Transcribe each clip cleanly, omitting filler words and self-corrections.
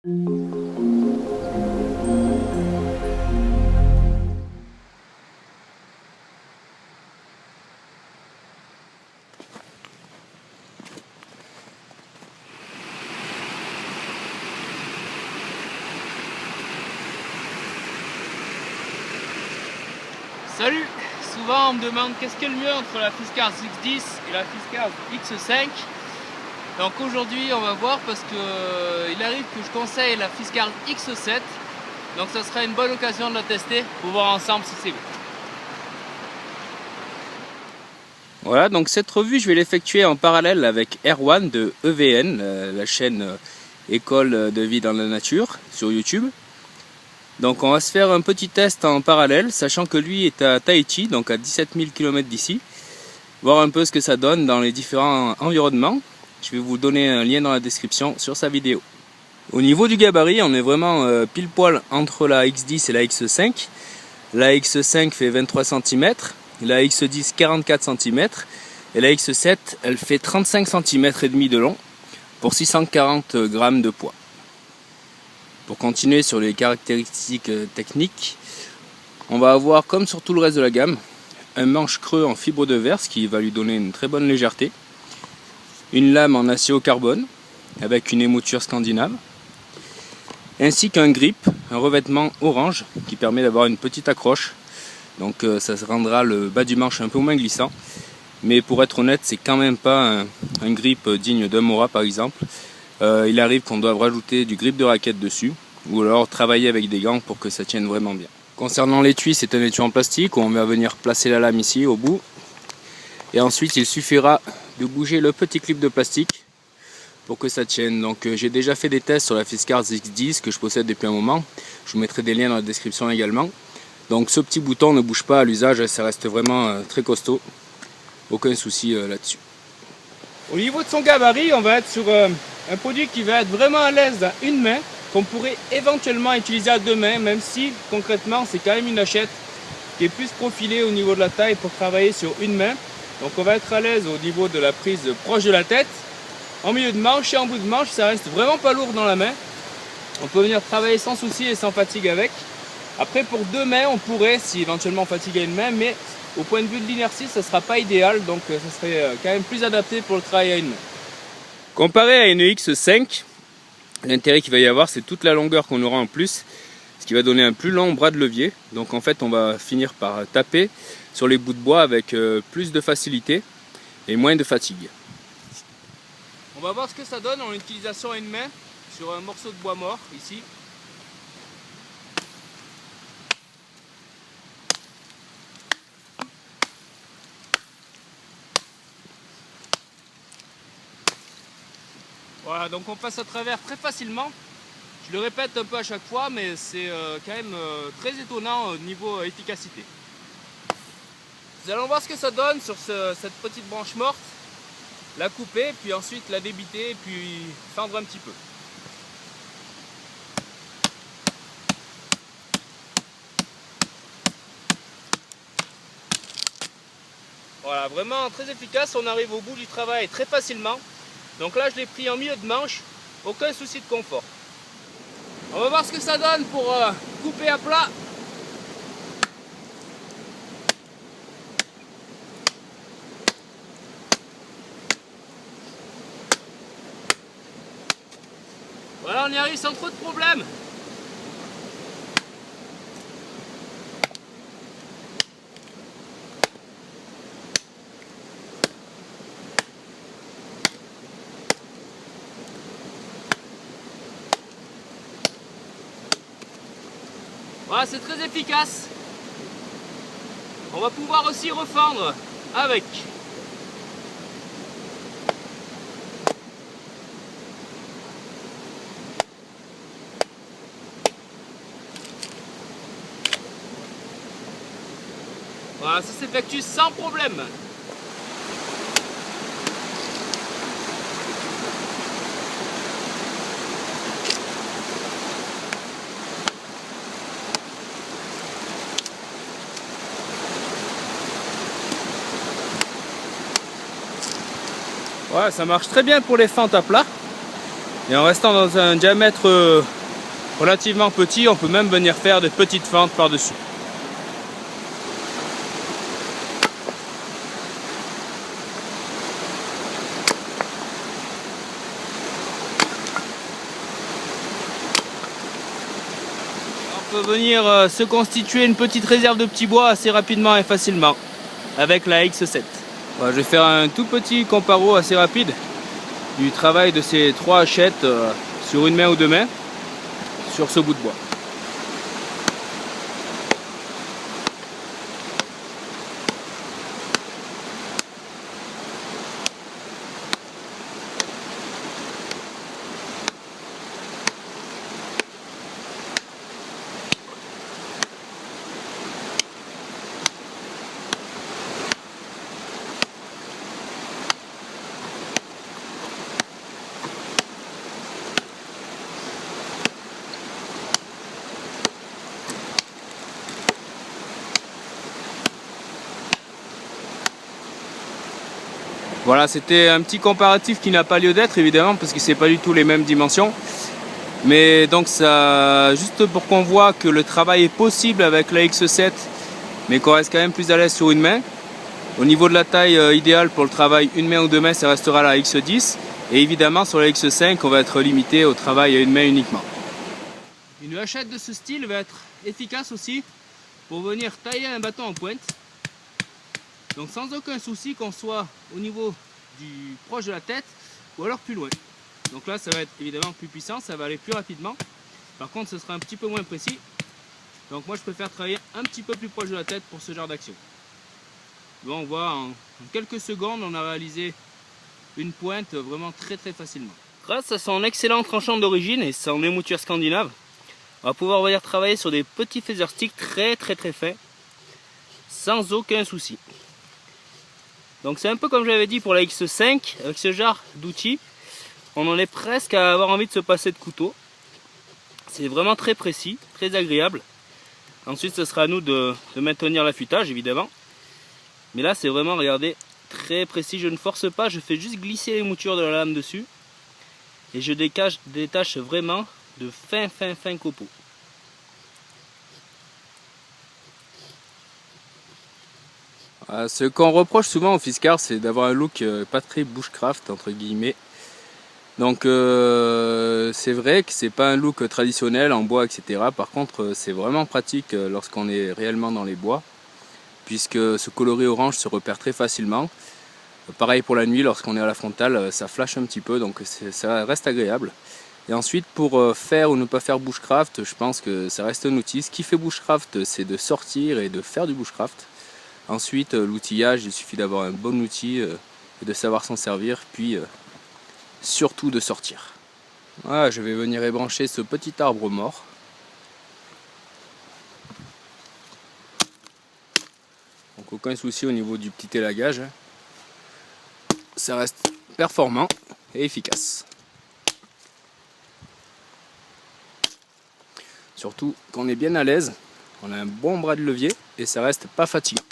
Salut! Souvent on me demande qu'est-ce qui est le mieux entre la Fiskars X10 et la Fiskars X5. Donc aujourd'hui on va voir parce que il arrive que je conseille la Fiskars X7. Donc ça sera une bonne occasion de la tester pour voir ensemble si c'est bon. Voilà, donc cette revue je vais l'effectuer en parallèle avec Erwan de EVN, la chaîne École de vie dans la nature sur YouTube. Donc on va se faire un petit test en parallèle, sachant que lui est à Tahiti, donc à 17 000 km d'ici. Voir un peu ce que ça donne dans les différents environnements. Je vais vous donner un lien dans la description sur sa vidéo. Au niveau du gabarit, on est vraiment pile poil entre la X10 et la X5. La X5 fait 23 cm, la X10 44 cm et la X7 elle fait 35 cm et demi de long pour 640 g de poids. Pour continuer sur les caractéristiques techniques, on va avoir, comme sur tout le reste de la gamme, un manche creux en fibre de verre, ce qui va lui donner une très bonne légèreté. Une lame en acier au carbone, avec une émouture scandinave. Ainsi qu'un grip, un revêtement orange, qui permet d'avoir une petite accroche. Donc ça rendra le bas du manche un peu moins glissant. Mais pour être honnête, c'est quand même pas un grip digne d'un Mora par exemple. Il arrive qu'on doive rajouter du grip de raquette dessus ou alors travailler avec des gants pour que ça tienne vraiment bien. Concernant l'étui, c'est un étui en plastique où on va venir placer la lame ici au bout et ensuite il suffira de bouger le petit clip de plastique pour que ça tienne. Donc j'ai déjà fait des tests sur la Fiskars X10 que je possède depuis un moment, je vous mettrai des liens dans la description également. Donc ce petit bouton ne bouge pas à l'usage, ça reste vraiment très costaud, aucun souci là-dessus. Au niveau de son gabarit, on va être sur un produit qui va être vraiment à l'aise à une main, qu'on pourrait éventuellement utiliser à deux mains, même si concrètement c'est quand même une hachette qui est plus profilée au niveau de la taille pour travailler sur une main. Donc on va être à l'aise au niveau de la prise proche de la tête. En milieu de manche et en bout de manche, ça reste vraiment pas lourd dans la main. On peut venir travailler sans souci et sans fatigue avec. Après pour deux mains, on pourrait, si éventuellement on fatigue à une main, mais au point de vue de l'inertie, ça ne sera pas idéal, donc ça serait quand même plus adapté pour le travail à une main. Comparé à une X5, l'intérêt qu'il va y avoir, c'est toute la longueur qu'on aura en plus, ce qui va donner un plus long bras de levier. Donc en fait, on va finir par taper sur les bouts de bois avec plus de facilité et moins de fatigue. On va voir ce que ça donne en utilisation à une main sur un morceau de bois mort ici. Voilà, donc on passe à travers très facilement. Je le répète un peu à chaque fois, mais c'est quand même très étonnant au niveau efficacité. Nous allons voir ce que ça donne sur cette petite branche morte. La couper, puis ensuite la débiter, puis fendre un petit peu. Voilà, vraiment très efficace, on arrive au bout du travail très facilement. Donc là je l'ai pris en milieu de manche, aucun souci de confort. On va voir ce que ça donne pour couper à plat. Voilà, on y arrive sans trop de problèmes. Voilà, c'est très efficace. On va pouvoir aussi refendre avec. Voilà, ça s'effectue sans problème. Ouais, ça marche très bien pour les fentes à plat. Et en restant dans un diamètre relativement petit, on peut même venir faire des petites fentes par-dessus. On peut venir se constituer une petite réserve de petits bois assez rapidement et facilement avec la X7. Je vais faire un tout petit comparo assez rapide du travail de ces 3 hachettes sur une main ou 2 mains sur ce bout de bois. Voilà, c'était un petit comparatif qui n'a pas lieu d'être évidemment parce que c'est pas du tout les mêmes dimensions. Mais donc ça, juste pour qu'on voit que le travail est possible avec la X7, mais qu'on reste quand même plus à l'aise sur une main. Au niveau de la taille idéale pour le travail une main ou 2 mains, ça restera la X10. Et évidemment sur la X5, on va être limité au travail à une main uniquement. Une hachette de ce style va être efficace aussi pour venir tailler un bâton en pointe. Donc sans aucun souci qu'on soit au niveau proche de la tête ou alors plus loin. Donc là ça va être évidemment plus puissant, ça va aller plus rapidement. Par contre ce sera un petit peu moins précis. Donc moi je préfère travailler un petit peu plus proche de la tête pour ce genre d'action. Bon, on voit en quelques secondes on a réalisé une pointe vraiment très facilement. Grâce à son excellent tranchant d'origine et son émouture scandinave, on va pouvoir venir travailler sur des petits phaser sticks très fins sans aucun souci. Donc c'est un peu comme j'avais dit pour la X5, avec ce genre d'outils, on en est presque à avoir envie de se passer de couteau. C'est vraiment très précis, très agréable. Ensuite ce sera à nous de maintenir l'affûtage évidemment. Mais là c'est vraiment, regardez, très précis, je ne force pas, je fais juste glisser les moutures de la lame dessus. Et je détache vraiment de fin copeaux. Ce qu'on reproche souvent au Fiskars, c'est d'avoir un look pas très bushcraft entre guillemets. Donc c'est vrai que c'est pas un look traditionnel en bois etc. Par contre c'est vraiment pratique lorsqu'on est réellement dans les bois, puisque ce coloris orange se repère très facilement. Pareil pour la nuit, lorsqu'on est à la frontale, ça flash un petit peu, donc ça reste agréable. Et ensuite pour faire ou ne pas faire bushcraft, je pense que ça reste un outil. Ce qui fait bushcraft, c'est de sortir et de faire du bushcraft. Ensuite, l'outillage, il suffit d'avoir un bon outil et de savoir s'en servir, puis surtout de sortir. Voilà, je vais venir ébrancher ce petit arbre mort. Donc aucun souci au niveau du petit élagage. Ça reste performant et efficace. Surtout qu'on est bien à l'aise, on a un bon bras de levier et ça reste pas fatigant.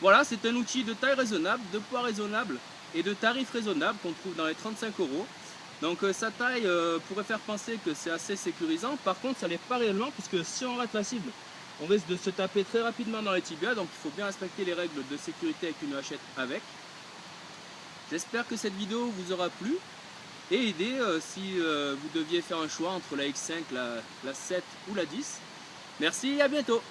Voilà, c'est un outil de taille raisonnable, de poids raisonnable et de tarif raisonnable qu'on trouve dans les 35 €. Donc sa taille pourrait faire penser que c'est assez sécurisant. Par contre, ça l'est pas réellement, puisque si on rate la cible, on risque de se taper très rapidement dans les tibias. Donc il faut bien respecter les règles de sécurité avec une hachette avec. J'espère que cette vidéo vous aura plu et aidé si vous deviez faire un choix entre la X5, la 7 ou la 10. Merci et à bientôt.